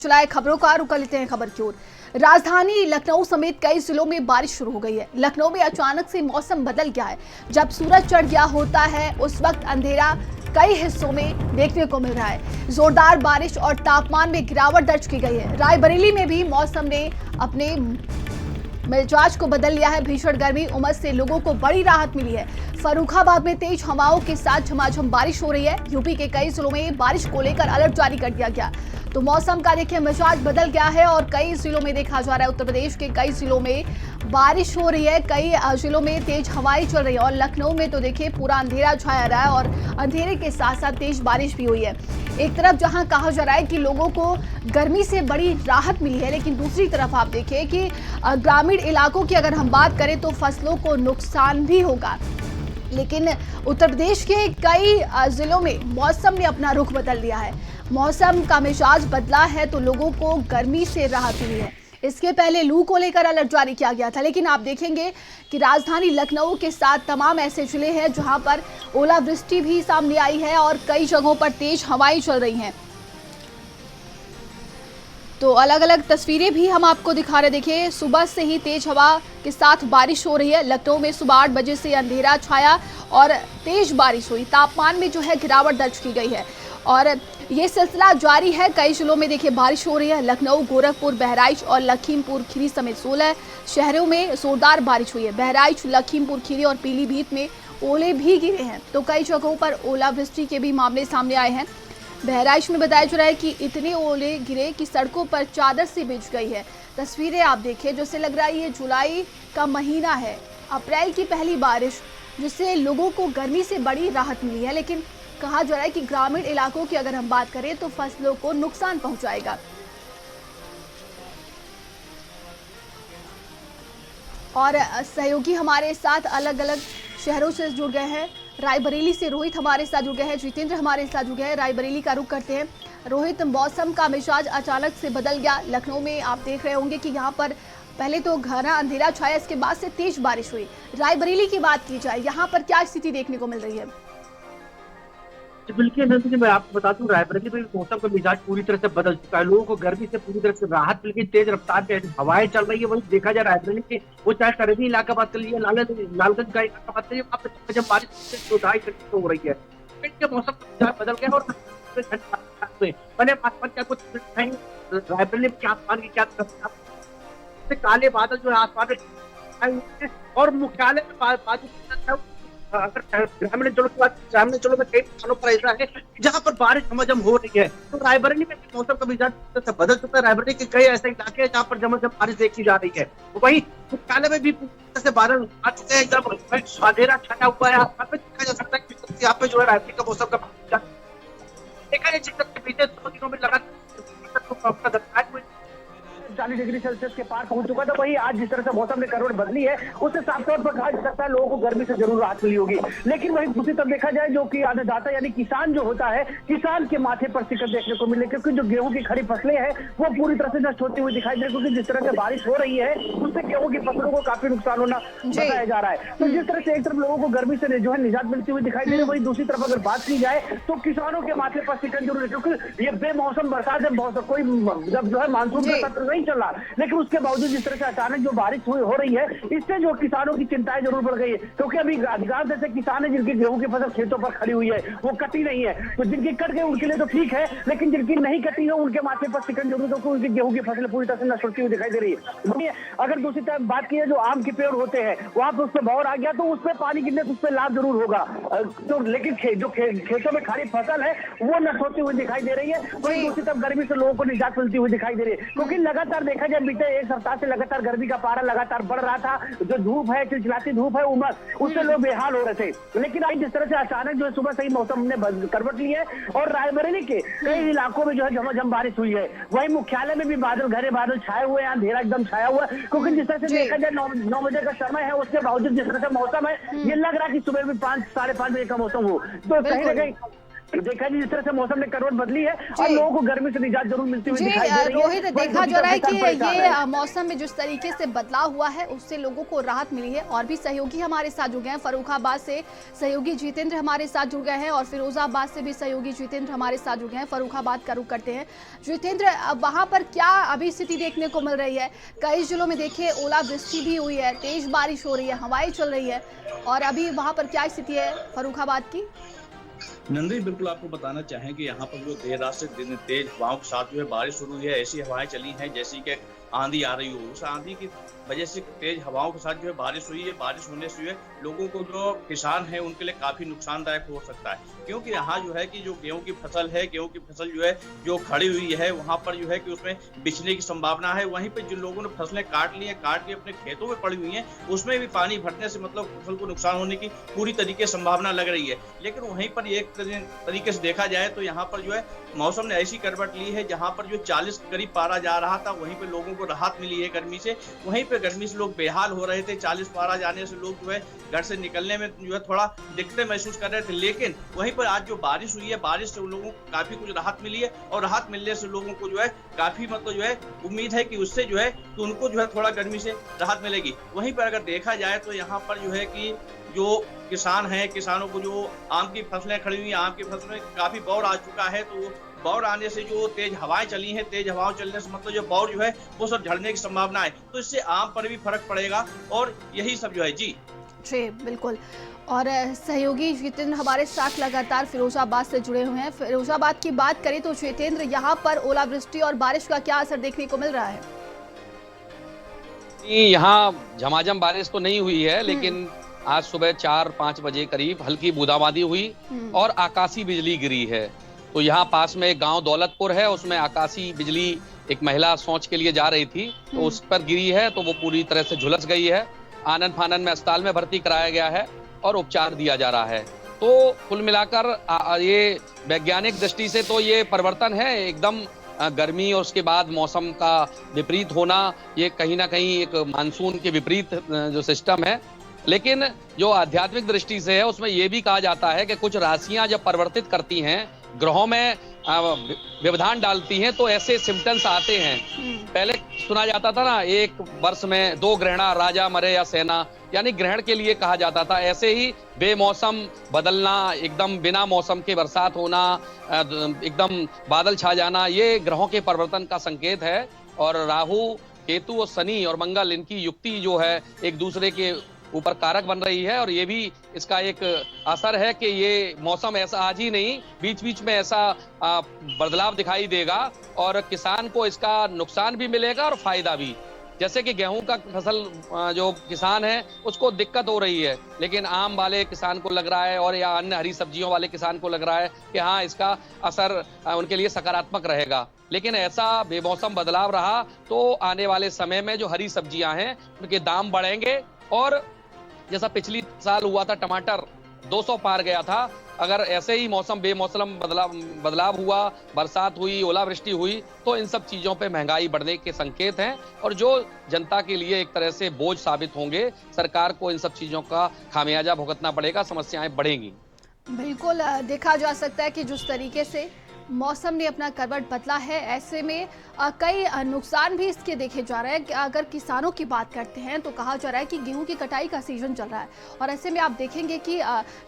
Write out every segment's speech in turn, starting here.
चलाए खबरों का रुख कर लेते हैं खबर की ओर। राजधानी लखनऊ समेत कई जिलों में बारिश शुरू हो गई है। लखनऊ में अचानक से मौसम बदल गया है। जब सूरज चढ़ गया होता है उस वक्त अंधेरा कई हिस्सों में देखने को मिल रहा है। जोरदार बारिश और तापमान में गिरावट दर्ज की गई है। रायबरेली में भी मौसम ने अपने मिजाज को बदल लिया है। भीषण गर्मी उमस से लोगों को बड़ी राहत मिली है। फर्रुखाबाद में तेज हवाओं के साथ झमाझम बारिश हो रही है। यूपी के कई जिलों में बारिश को लेकर अलर्ट जारी कर दिया गया। तो मौसम का देखिए मिजाज बदल गया है और कई जिलों में देखा जा रहा है। उत्तर प्रदेश के कई जिलों में बारिश हो रही है, कई जिलों में तेज हवाएं चल रही है और लखनऊ में तो देखिए पूरा अंधेरा छाया रहा है और अंधेरे के साथ साथ तेज बारिश भी हुई है। एक तरफ जहां कहा जा रहा है कि लोगों को गर्मी से बड़ी राहत मिली है, लेकिन दूसरी तरफ आप देखिए कि ग्रामीण इलाकों की अगर हम बात करें तो फसलों को नुकसान भी होगा। लेकिन उत्तर प्रदेश के कई जिलों में मौसम ने अपना रुख बदल लिया है। मौसम का मिजाज बदला है तो लोगों को गर्मी से राहत मिली है। इसके पहले लू को लेकर अलर्ट जारी किया गया था, लेकिन आप देखेंगे कि राजधानी लखनऊ के साथ तमाम ऐसे जिले हैं जहां पर ओलावृष्टि भी सामने आई है और कई जगहों पर तेज हवाएं चल रही हैं। तो अलग अलग तस्वीरें भी हम आपको दिखा रहे। देखिए सुबह से ही तेज हवा के साथ बारिश हो रही है। लखनऊ में सुबह 8 बजे से अंधेरा छाया और तेज बारिश हुई। तापमान में जो है गिरावट दर्ज की गई है और ये सिलसिला जारी है। कई जिलों में देखिए बारिश हो रही है। लखनऊ, गोरखपुर, बहराइच और लखीमपुर खीरी समेत 16 शहरों में जोरदार बारिश हुई है। बहराइच, लखीमपुर खीरी और पीलीभीत में ओले भी गिरे हैं। तो कई जगहों पर ओलावृष्टि के भी मामले सामने आए हैं। बहराइच में बताया जा रहा है कि इतने ओले गिरे कि सड़कों पर चादर सी बिछ गई है। तस्वीरें आप देखिए, जैसे लग रहा है ये जुलाई का महीना है, अप्रैल की पहली बारिश, जिससे लोगों को गर्मी से बड़ी राहत मिली है। लेकिन कहा जा रहा है कि ग्रामीण इलाकों की अगर हम बात करें तो फसलों को नुकसान पहुंचाएगा। और सहयोगी हमारे साथ अलग अलग शहरों से जुड़ गए हैं। रायबरेली से रोहित हमारे साथ जुड़ गए हैं, जितेंद्र हमारे साथ जुड़ गए हैं। रायबरेली का रुख करते हैं। रोहित, मौसम का मिजाज अचानक से बदल गया। लखनऊ में आप देख रहे होंगे कि यहाँ पर पहले तो घना अंधेरा छाया, इसके बाद से तेज बारिश हुई। रायबरेली की बात की जाए, यहाँ पर क्या स्थिति देखने को मिल रही है? बिल्कुल जैसे कि मैं आपको बता दूं, रायबरेली में मौसम का मिजाज पूरी तरह से बदल चुका है। लोगों को गर्मी से पूरी तरह से राहत मिल गई। तेज रफ्तार पे हवाएं चल रही है। वही देखा जाए रायबरेली के वो चाहे सरहदी इलाका बात कर लीजिए, लालगंज का इलाका बात करिए, वहाँ पे जब बारिश 2-2.5 घंटे हो रही है, के मौसम का मिजाज बदल गया और मैंने आसमान क्या कुछ रायबरेली के आसमान की क्या काले बादल जो है आसमान में और मुख्यालय में बाजू अगर ग्रामीण अंचलों की बात, ग्रामीण अंचलों में कई स्थानों पर ऐसा है जहां पर बारिश झमाझम हो रही है। तो रायबरेली में मौसम का मिजाज बदल चुका है। रायबरेली के कई ऐसे इलाके हैं जहां पर झमाझम बारिश देखी जा रही है। वहीं मुख्यालय में भी से बादल आ चुके हैं, एकदम अंधेरा छाया हुआ है। आसमान में देखा जा सकता है कि यहाँ पे जो है रायबरेली का मौसम का देखा जाए बीते 2 दिनों में लगातार 40 डिग्री सेल्सियस के पार पहुंच चुका था। वही आज जिस तरह से मौसम ने करवट बदली है उससे साफ तौर पर कहा जा सकता है लोगों को गर्मी से जरूर राहत मिली होगी। लेकिन वही दूसरी तरफ देखा जाए, जो कि अन्नदाता यानी किसान जो होता है, किसान के माथे पर शिकन देखने को मिले, क्योंकि जो गेहूं की खड़ी फसलें हैं वो पूरी तरह से नष्ट होती हुई दिखाई दे रही है। क्योंकि जिस तरह से बारिश हो रही है उससे गेहूं की फसलों को काफी नुकसान होना बताया जा रहा है। तो जिस तरह से एक तरफ लोगों को गर्मी से जो है निजात मिलती हुई दिखाई दे रही है, वही दूसरी तरफ अगर बात की जाए तो किसानों के माथे पर शिकन जरूर है। क्योंकि ये बेमौसम बरसात है, कोई जब जो है मानसून का सत्र नहीं चल रहा, लेकिन उसके बावजूद जिस तरह से अचानक जो बारिश हो रही है, इससे जो किसानों की चिंताएं जरूर बढ़ गई है। क्योंकि अभी अधिकांश ऐसे किसान है जिनकी गेहूं की फसल खेतों पर खड़ी हुई है, वो कटी नहीं है। तो जिनकी कट गई उनके लिए तो ठीक है, लेकिन जिनकी नहीं कटी है उनके माथे पर शिकन जरूर, क्योंकि उनकी गेहूं की फसल पूरी तरह से नष्ट होती हुई दिखाई दे रही है। अगर दूसरी तरफ बात की है, जो आम के पेड़ होते हैं वहां पर उस पर भौर आ गया तो उस पर पानी गिरने से उस पर लाभ जरूर होगा। तो लेकिन जो खेतों में खड़ी फसल है वो नष्ट होती हुई दिखाई दे रही है। वही दूसरी तरफ गर्मी से लोगों को निजात मिलती हुई दिखाई दे रही है। क्योंकि लगातार देखा जाए बीते एक सप्ताह से लगातार गर्मी का पारा लगातार बढ़ रहा था। जो धूप है, चिलचिलाती धूप है, उमस, उससे लोग बेहाल हो रहे थे। लेकिन आज जिस तरह से अचानक जो है सुबह से ही मौसम ने करवट ली है और रायबरेली के कई इलाकों में जो है झमाझम बारिश हुई है। वही मुख्यालय में भी घने बादल छाए हुए हैं, अंधेरा एकदम छाया हुआ है। क्योंकि जिस तरह से देखा जाए 9 बजे का समय है, उसके बावजूद जिस तरह से मौसम है, ये लग रहा है कि सुबह में 5-5:30 बजे का मौसम हो। तो कहीं ना कहीं देखा जी जिस तरह से मौसम ने करवट बदली है और लोगों को गर्मी से निजात जरूर मिलती हुई जी दिखाई दे रही है। रोहित, देखा जा रहा है कि परेशान ये है। मौसम में जिस तरीके से बदलाव हुआ है उससे लोगों को राहत मिली है। और भी सहयोगी हमारे साथ जुड़ गए हैं, फर्रुखाबाद से सहयोगी जितेंद्र हमारे साथ जुड़ गए हैं और फिरोजाबाद से भी सहयोगी जितेंद्र हमारे साथ जुड़ गए हैं। फर्रुखाबाद का रुख करते हैं। जितेंद्र, वहां पर क्या अभी स्थिति देखने को मिल रही है? कई जिलों में देखिए ओलावृष्टि भी हुई है, तेज बारिश हो रही है, हवाएं चल रही है, और अभी वहां पर क्या स्थिति है फर्रुखाबाद की? नंदी, बिल्कुल आपको बताना चाहें कि यहाँ पर जो देर रात से दिन तेज हवाओं के साथ जो है बारिश शुरू हुई है। ऐसी हवाएं चली हैं जैसी कि आंधी आ रही हो। उस आंधी की वजह से तेज हवाओं के साथ जो है बारिश हुई है। बारिश होने से जो है लोगों को, जो किसान है उनके लिए काफी नुकसानदायक हो सकता है, क्योंकि यहाँ जो है कि जो गेहूं की फसल है, गेहूं की फसल जो है जो खड़ी हुई है वहां पर जो है कि उसमें बिछने की संभावना है। वहीं पे जिन लोगों ने फसलें काट ली है, काट के अपने खेतों में पड़ी हुई हैं, उसमें भी पानी भरने से मतलब फसल को नुकसान होने की पूरी तरीके से संभावना लग रही है। लेकिन वहीं पर एक तरीके से देखा जाए तो यहाँ पर जो है मौसम ने ऐसी करवट ली है जहाँ पर जो 40 करीब पारा जा रहा था, वहीं पे लोगों को राहत मिली है गर्मी से। वहीं पे गर्मी से लोग बेहाल हो रहे थे। 40 पारा जाने से लोग जो है घर से निकलने में जो है थोड़ा दिक्कतें महसूस कर रहे थे। लेकिन वहीं पर आज जो बारिश हुई है, बारिश से उन लोगों को काफी कुछ राहत मिली है और राहत मिलने से लोगों को जो है काफी मतलब जो है उम्मीद है कि उससे जो है कि उनको जो है थोड़ा गर्मी से राहत मिलेगी। वहीं पर अगर देखा जाए तो यहाँ पर जो है कि जो किसान हैं, किसानों को जो आम की फसलें खड़ी हुई हैं, आम की फसलें काफी बौर आ चुका है, तो बौर आने से जो तेज हवाएं चली हैं, तेज हवाओं चलने से मतलब जो बौर जो है वो सब झड़ने की संभावना है, तो इससे आम पर भी फर्क पड़ेगा और यही सब जो है। जी बिल्कुल। और सहयोगी जितेंद्र हमारे साथ लगातार फिरोजाबाद से जुड़े हुए हैं। फिरोजाबाद की बात करें तो जितेंद्र, यहाँ पर ओलावृष्टि और बारिश का क्या असर देखने को मिल रहा है? यहाँ झमाझम बारिश तो नहीं हुई है, लेकिन आज सुबह 4-5 बजे करीब हल्की बूंदाबांदी हुई और आकाशीय बिजली गिरी है। तो यहाँ पास में एक गांव दौलतपुर है, उसमें आकाशीय बिजली एक महिला शौच के लिए जा रही थी तो उस पर गिरी है, तो वो पूरी तरह से झुलस गई है। आनन फानन में अस्पताल में भर्ती कराया गया है और उपचार दिया जा रहा है। तो कुल मिलाकर ये वैज्ञानिक दृष्टि से तो ये परिवर्तन है एकदम। गर्मी और उसके बाद मौसम का विपरीत होना, ये कहीं ना कहीं एक मानसून के विपरीत जो सिस्टम है। लेकिन जो आध्यात्मिक दृष्टि से है उसमें यह भी कहा जाता है कि कुछ राशियां जब परिवर्तित करती हैं, ग्रहों में व्यवधान डालती हैं, तो ऐसे सिम्टम्स आते हैं। पहले सुना जाता था ना, एक वर्ष में 2 ग्रहणा, राजा मरे या सेना, यानी ग्रहण के लिए कहा जाता था। ऐसे ही बेमौसम बदलना, एकदम बिना मौसम के बरसात होना, एकदम बादल छा जाना, ये ग्रहों के परिवर्तन का संकेत है। और राहु, केतु और शनि और मंगल, इनकी युक्ति जो है एक दूसरे के ऊपर कारक बन रही है, और ये भी इसका एक असर है कि ये मौसम ऐसा आज ही नहीं, बीच बीच में ऐसा बदलाव दिखाई देगा और किसान को इसका नुकसान भी मिलेगा और फायदा भी। जैसे कि गेहूं का फसल जो किसान है उसको दिक्कत हो रही है, लेकिन आम वाले किसान को लग रहा है और या अन्य हरी सब्जियों वाले किसान को लग रहा है कि हाँ, इसका असर उनके लिए सकारात्मक रहेगा। लेकिन ऐसा बेमौसम बदलाव रहा तो आने वाले समय में जो हरी सब्जियां हैं उनके दाम बढ़ेंगे, और जैसा पिछली साल हुआ था, टमाटर 200 पार गया था। अगर ऐसे ही मौसम बेमौसम बदलाव हुआ, बरसात हुई, ओलावृष्टि हुई, तो इन सब चीजों पे महंगाई बढ़ने के संकेत हैं और जो जनता के लिए एक तरह से बोझ साबित होंगे। सरकार को इन सब चीजों का खामियाजा भुगतना पड़ेगा, समस्याएं बढ़ेंगी। बिल्कुल, देखा जा सकता है कि जिस तरीके से मौसम ने अपना करवट बदला है, ऐसे में कई नुकसान भी इसके देखे जा रहे हैं। अगर किसानों की बात करते हैं तो कहा जा रहा है कि गेहूं की कटाई का सीजन चल रहा है और ऐसे में आप देखेंगे कि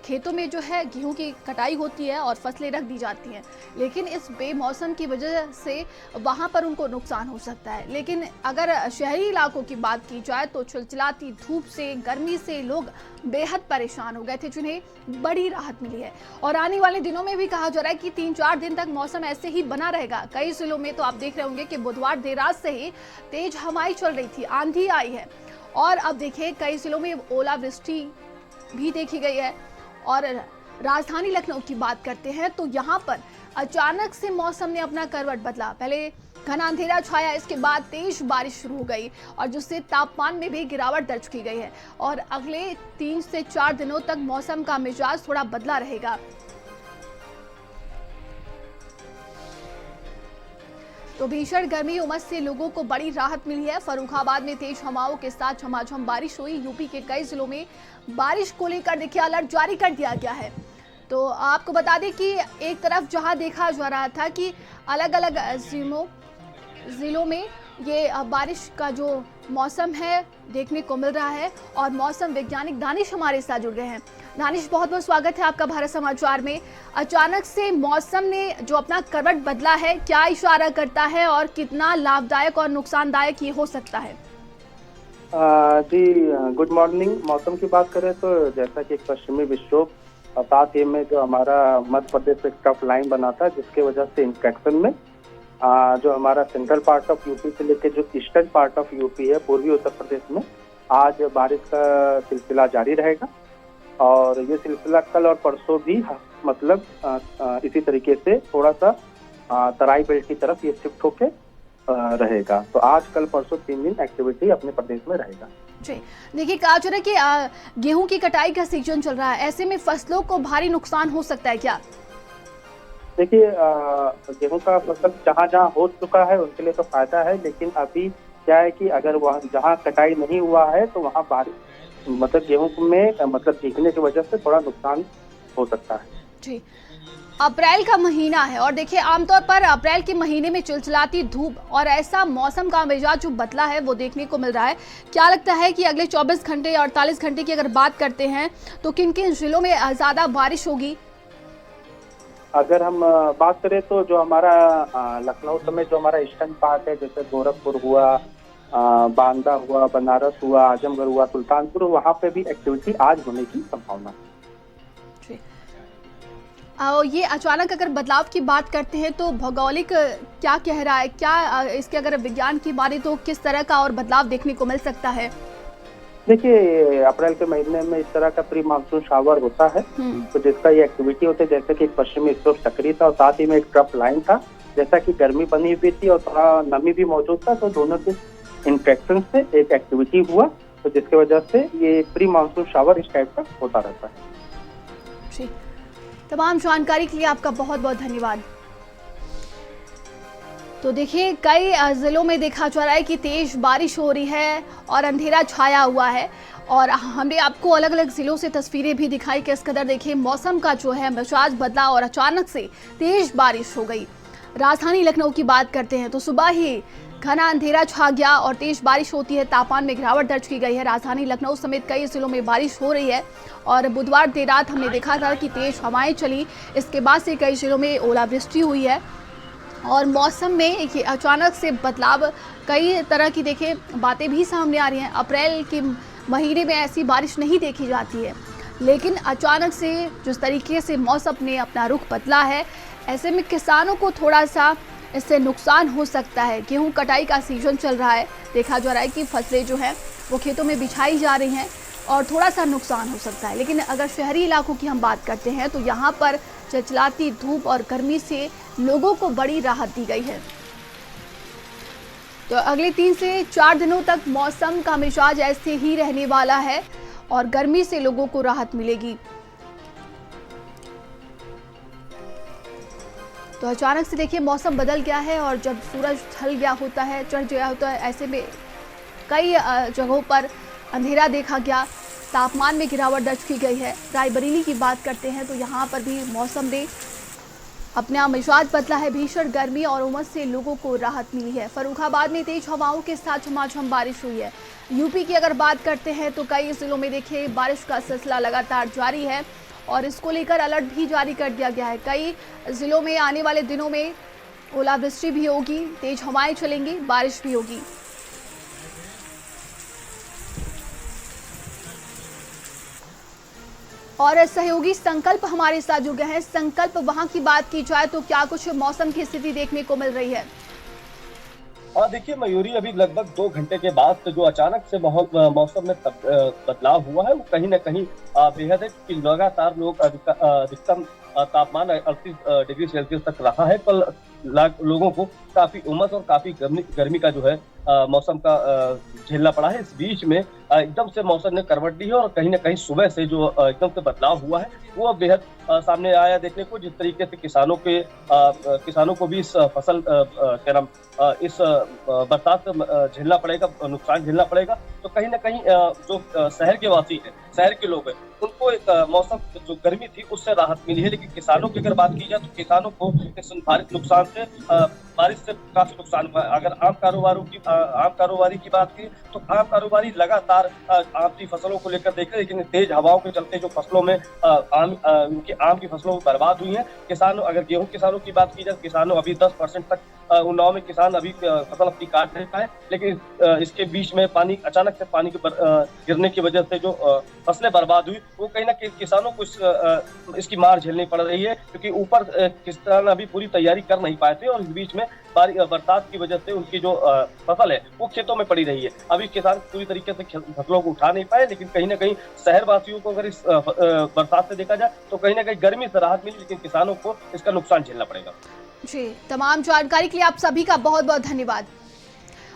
खेतों में जो है गेहूं की कटाई होती है और फसलें रख दी जाती हैं, लेकिन इस बेमौसम की वजह से वहां पर उनको नुकसान हो सकता है। लेकिन अगर शहरी इलाकों की बात की जाए तो चिलचिलाती धूप से, गर्मी से लोग बेहद परेशान हो गए थे, जिन्हें बड़ी राहत मिली है। और आने वाले दिनों में भी कहा जा रहा है कि 3-4 दिन तक मौसम ऐसे ही बना रहेगा। कई जिलों में तो आप देख रहे होंगे कि बुधवार देर रात से ही तेज हवाएं चल रही थी, आंधी आई है, और अब देखिए कई जिलों में ओलावृष्टि भी देखी गई है। और राजधानी लखनऊ की बात करते हैं तो यहाँ पर अचानक से मौसम ने अपना करवट बदला। पहले घना अंधेरा छाया, इसके बाद तेज बारिश शुरू हो गई और जिससे तापमान में भी गिरावट दर्ज की गई है। और अगले 3 से 4 दिनों तक मौसम का मिजाज थोड़ा बदला रहेगा। तो भीषण गर्मी उमस से लोगों को बड़ी राहत मिली है। फर्रुखाबाद में तेज हवाओं के साथ झमाझम बारिश हुई। यूपी के कई जिलों में बारिश को लेकर देखिए अलर्ट जारी कर दिया गया है। तो आपको बता दें कि एक तरफ जहां देखा जा रहा था कि अलग अलग जिलों में ये बारिश का जो मौसम है देखने को मिल रहा है, और मौसम वैज्ञानिक दानिश हमारे साथ जुड़ गए हैं। दानिश, बहुत बहुत स्वागत है आपका भारत समाचार में। अचानक से मौसम ने जो अपना करवट बदला है, क्या इशारा करता है और कितना लाभदायक और नुकसानदायक ये हो सकता है? जी गुड मॉर्निंग। मौसम की बात करें तो जैसा कि एक पश्चिमी विक्षोभ और साथ ही में जो हमारा मध्य प्रदेश से टफ लाइन बना था, जिसके वजह से इंस्पेक्शन में जो हमारा सेंट्रल पार्ट ऑफ यूपी से लेकर जो ईस्टर्न पार्ट ऑफ यूपी है, पूर्वी उत्तर प्रदेश में आज बारिश का सिलसिला जारी रहेगा। और ये सिलसिला कल और परसों भी मतलब इसी तरीके से थोड़ा सा तराई बेल्ट की तरफ ये शिफ्ट होके रहेगा। तो आज कल परसों 3 दिन एक्टिविटी अपने प्रदेश में रहेगा। जी देखिए, कहा जा रहा है कि गेहूं की कटाई का सीजन चल रहा है, ऐसे में फसलों को भारी नुकसान हो सकता है क्या? देखिए, गेहूं का फसल जहाँ हो चुका है उनके लिए तो फायदा है, लेकिन अभी क्या है कि अगर वहाँ जहाँ कटाई नहीं हुआ है तो वहाँ बारिश मतलब गेहूं में मतलब भीगने की वजह से थोड़ा नुकसान हो सकता है। जी, अप्रैल का महीना है और देखिए आमतौर पर अप्रैल के महीने में चिलचिलाती धूप और ऐसा मौसम का मिजाज जो बदला है वो देखने को मिल रहा है। क्या लगता है कि अगले 24 घंटे या 48 घंटे की अगर बात करते हैं तो किन किन जिलों में ज्यादा बारिश होगी? अगर हम बात करें तो जो हमारा लखनऊ समेत जो हमारा ईस्टर्न पार्ट है, जैसे गोरखपुर हुआ, बांदा हुआ, बनारस हुआ, आजमगढ़ हुआ, सुल्तानपुर, वहाँ पे भी एक्टिविटी आज होने की संभावना है। ये अचानक अगर बदलाव की बात करते हैं तो भौगोलिक क्या कह रहा है, क्या इसके अगर विज्ञान की बात तो किस तरह का और बदलाव देखने को मिल सकता है? देखिए, अप्रैल के महीने में इस तरह का प्री मानसून शावर होता है, तो जिसका ये एक्टिविटी होती है, जैसे कि पश्चिमी विक्षोभ सक्रिय था और साथ ही में एक ट्रफ लाइन था, जैसा कि गर्मी बनी हुई थी और थोड़ा नमी भी मौजूद था, तो दोनों के इंट्रैक्शन से एक एक्टिविटी हुआ, तो जिसकी वजह से ये प्री मानसून शावर इस टाइप का होता रहता है। जी, तमाम जानकारी के लिए आपका बहुत बहुत धन्यवाद। तो देखिए, कई जिलों में देखा जा रहा है कि तेज बारिश हो रही है और अंधेरा छाया हुआ है, और हमने आपको अलग अलग जिलों से तस्वीरें भी दिखाई कि इस कदर देखिए मौसम का जो है मिजाज बदला और अचानक से तेज बारिश हो गई। राजधानी लखनऊ की बात करते हैं तो सुबह ही घना अंधेरा छा गया और तेज बारिश होती है। तापमान में गिरावट दर्ज की गई है। राजधानी लखनऊ समेत कई जिलों में बारिश हो रही है और बुधवार देर रात हमने देखा था कि तेज हवाएं चली, इसके बाद से कई जिलों में ओलावृष्टि हुई है और मौसम में एक अचानक से बदलाव, कई तरह की देखिए बातें भी सामने आ रही हैं। अप्रैल के महीने में ऐसी बारिश नहीं देखी जाती है, लेकिन अचानक से जिस तरीके से मौसम ने अपना रुख बदला है, ऐसे में किसानों को थोड़ा सा इससे नुकसान हो सकता है। गेहूं कटाई का सीजन चल रहा है, देखा जा रहा है कि फसलें जो हैं वो खेतों में बिछाई जा रही हैं और थोड़ा सा नुकसान हो सकता है। लेकिन अगर शहरी इलाकों की हम बात करते हैं तो यहाँ पर चिलचिलाती धूप और गर्मी से लोगों को बड़ी राहत दी गई है। तो अगले 3 से 4 दिनों तक मौसम का मिजाज ऐसे ही रहने वाला है और गर्मी से लोगों को राहत मिलेगी। तो अचानक से देखिए मौसम बदल गया है और जब सूरज ढल गया होता है, चढ़ गया होता है, ऐसे में कई जगहों पर अंधेरा देखा गया, तापमान में गिरावट दर्ज की गई है। रायबरेली की बात करते हैं तो यहाँ पर भी मौसम में अपना मिजाज बदला है। भीषण गर्मी और उमस से लोगों को राहत मिली है। फर्रुखाबाद में तेज हवाओं के साथ झमाझम बारिश हुई है। यूपी की अगर बात करते हैं तो कई जिलों में देखिए बारिश का सिलसिला लगातार जारी है और इसको लेकर अलर्ट भी जारी कर दिया गया है। कई जिलों में आने वाले दिनों में ओलावृष्टि भी होगी, तेज हवाएं चलेंगी, बारिश भी होगी। और सहयोगी संकल्प हमारे साथ जुड़ गए हैं। संकल्प, वहां की बात की जाए तो क्या कुछ मौसम की स्थिति देखने को मिल रही है? देखिए मयूरी, अभी लगभग 2 घंटे के बाद जो अचानक से मौसम में बदलाव हुआ है वो कहीं ना कहीं बेहद है, कि लगातार अधिकतम तापमान 38 डिग्री सेल्सियस तक रहा है। कल लोगों को काफी उमस और काफी गर्मी का जो है मौसम का झेलना पड़ा है। इस बीच में एकदम से मौसम ने करवट ली है और कहीं ना कहीं सुबह से जो एकदम से बदलाव हुआ है वो बेहद सामने आया देखने को। जिस तरीके से किसानों को भी इस फसल क्या नाम इस बरसात झेलना पड़ेगा, नुकसान झेलना पड़ेगा, तो कहीं ना कहीं जो शहर के वासी हैं, शहर के लोग हैं, उनको एक मौसम जो गर्मी थी उससे राहत मिली है। लेकिन किसानों की अगर बात की जाए तो किसानों को इस भारी नुकसान से बारिश से काफी नुकसान हुआ है। अगर आम कारोबारी की बात की तो आम कारोबारी लगातार आम की फसलों को लेकर देख रहे हैं, लेकिन तेज हवाओं के चलते जो फसलों में आम की फसलों बर्बाद हुई है। किसानों, अगर गेहूं किसानों की बात की जाए, किसानों अभी 10% तक उन्नाव में किसान अभी फसल अपनी काट नहीं पाए, लेकिन इसके बीच में अचानक से पानी के गिरने की वजह से जो फसलें बर्बाद हुई वो कहीं ना कहीं किसानों को इसकी मार झेलनी पड़ रही है, क्योंकि ऊपर किसान अभी पूरी तैयारी कर नहीं पाए थे और इस बीच में बरसात की वजह से उनकी जो फसल है वो खेतों में पड़ी रही है। अभी किसान पूरी तरीके से फसलों को उठा नहीं पाए, लेकिन कहीं ना कहीं शहर वासियों को अगर इस बरसात से देखा जाए तो कहीं ना कहीं गर्मी से राहत मिली, लेकिन किसानों को इसका नुकसान झेलना पड़ेगा। जी, तमाम जानकारी के लिए आप सभी का बहुत बहुत धन्यवाद।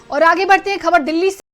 और आगे बढ़ते हैं, खबर दिल्ली से।